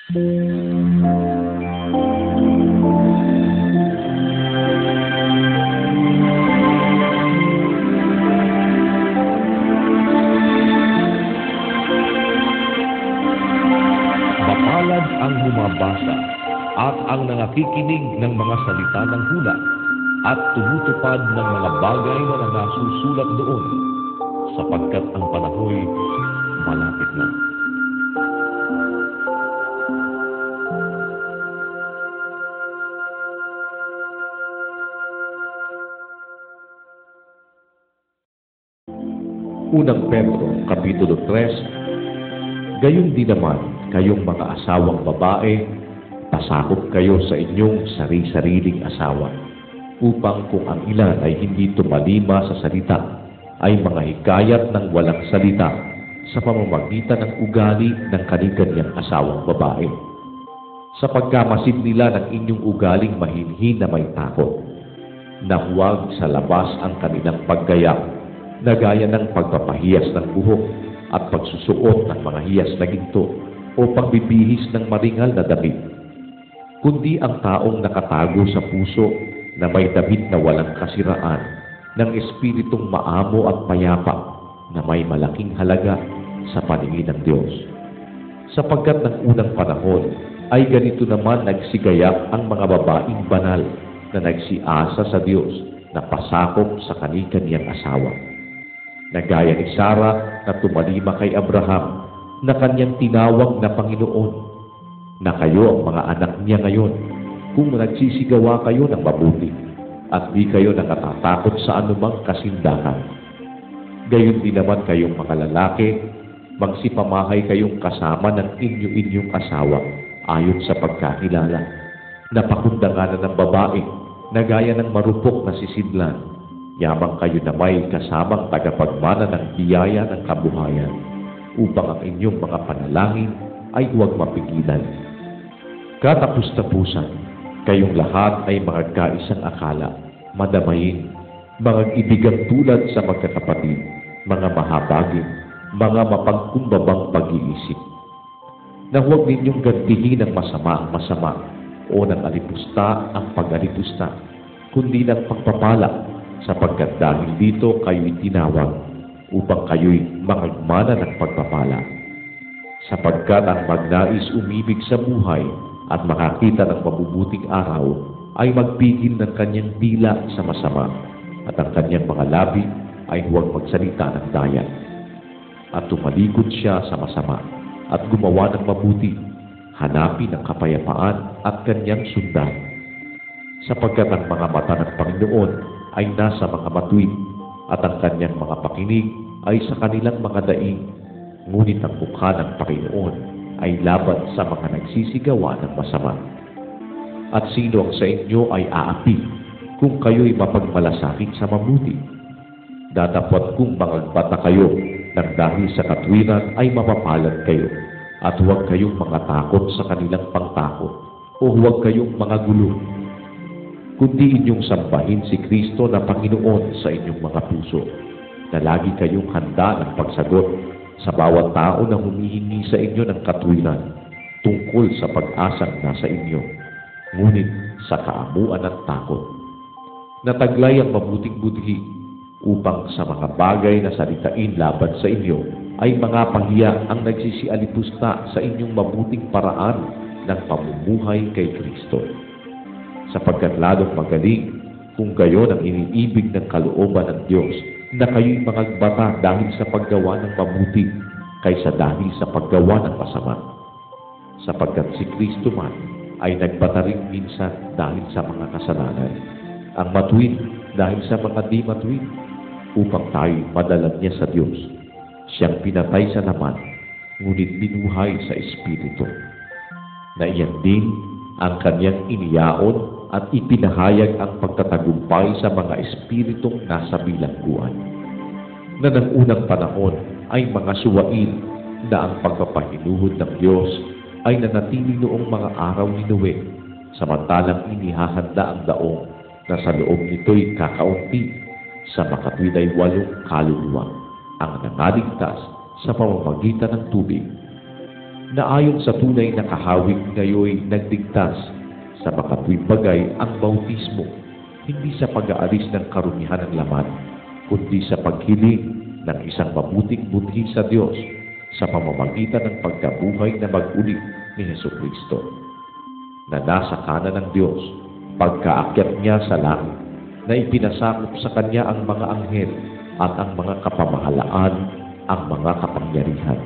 Mapalad ang bumabasa at ang nangakikinig ng mga salita ng hula at tumutupad ng mga bagay na nasusulat doon, sapagkat ang panahoy malapit na. Unang Pedro, Kapitulo 3. Gayon din naman, kayong mga asawang babae, pasakop kayo sa inyong sari-sariling asawa, upang kung ang ilan ay hindi tumalima sa salita, ay mga hikayat ng walang salita sa pamamagitan ng ugali ng kanilang asawang babae. Sa pagkamasid nila ng inyong ugaling mahinhin na may takot, na huwag sa labas ang kanilang paggaya, na gaya ng pagpapahiyas ng buhok at pagsusuot ng mga hiyas na ginto o pagbibihis ng maringal na damit, kundi ang taong nakatago sa puso na may damit na walang kasiraan ng espiritong maamo at payapa na may malaking halaga sa paningin ng Diyos. Sapagkat ng unang panahon ay ganito naman nagsigaya ang mga babaeng banal na nagsiasa sa Diyos na pasakop sa kani-kaniyang asawa, na gaya ni Sarah na tumalima kay Abraham na kanyang tinawag na Panginoon, na kayo ang mga anak niya ngayon kung nagsisigawa kayo ng mabuti at di kayo nakatatakot sa anumang kasindahan. Gayon din naman kayong mga lalaki, magsipamahay kayong kasama ng inyong asawa ayon sa pagkakilala, na pakundanganan ng babae na gaya ng marupok na sisidlan, yamang kayo na may kasamang tagapagmana ng biyaya ng kabuhayan, upang ang inyong mga panalangin ay huwag mapigilan. Katapus-tapusan, kayong lahat ay mga kaisang akala, madamayin, mga ibigang tulad sa magkakapatid, mga mahabagin, mga mapagkumbabang pag-iisip, na huwag ninyong gantihin ng masama ang masama o ng alipusta ang pag-alipusta, kundi ng pagpapala, sapagkat dahil dito kayo'y tinawag upang kayo'y mangagmana ng pagpapala. Sapagkat ang magnais umibig sa buhay at makakita ng mabubuting araw ay magpigil ng kanyang dila sa masama, at ang kanyang mga labi ay huwag magsalita ng daya. At tumalikod siya sa masama at gumawa ng mabuti, hanapin ang kapayapaan at kanyang sundan. Sapagkat ang mga mata ng Panginoon ay nasa mga matuwid, at ang kanyang mga pakinig ay sa kanilang mga daing, ngunit ang mukha ng Panginoon ay laban sa mga nagsisigawa ng masama. At sino ang sa inyo ay aapi kung kayo'y mapagmalasakit sa mabuti? Datapwat kung mangagbata kayo nang dahil sa katwiran ay mapapalad kayo, at huwag kayong mga takot sa kanilang pangtakot, o huwag kayong mga gulo, kundi inyong sambahin si Kristo na Panginoon sa inyong mga puso, na lagi kayong handa ng pagsagot sa bawat tao na humihingi sa inyo ng katwiran tungkol sa pag-asang nasa inyo, ngunit sa kaamuan at takot. Nataglay ang mabuting budhi upang sa mga bagay na salitain laban sa inyo ay mga pahiya ang nagsisialipusta sa inyong mabuting paraan ng pamumuhay kay Kristo. Sapagkat lalong magaling kung gayon ang iniibig ng kalooban ng Diyos na kayo'y mangagbata dahil sa paggawa ng mabuti kaysa dahil sa paggawa ng masama. Sapagkat si Kristo man ay nagbata rin minsan dahil sa mga kasalanan, ang matuwid dahil sa mga di matuwid, upang tayo'y madalan niya sa Diyos. Siyang pinatay sa laman, ngunit binuhay sa Espiritu, na iyan din ang kanyang iniyaon at ipinahayag ang pagtatagumpay sa mga espiritong nasa bilangguan, na ng unang panahon ay mga suwain na ang pagpapahinuhod ng Diyos ay nanatili noong mga araw ni Noe, samantalang inihahanda ang daong na sa loob nito'y kakaunti sa makatwid ay 8 kaluluwa ang nangaligtas sa pamamagitan ng tubig. na ayon sa tunay na kahawig ngayoy nagdigtas sa makatwid bagay ang bautismo, hindi sa pag-aalis ng karumihan ng laman, kundi sa paghiling ng isang mabuting budhi sa Diyos sa pamamagitan ng pagkabuhay na mag-uli ni Hesukristo, na nasa kanan ng Diyos pagkaakyat niya sa langit, na ipinasakop sa Kanya ang mga anghel at ang mga kapamahalaan, ang mga kapangyarihan.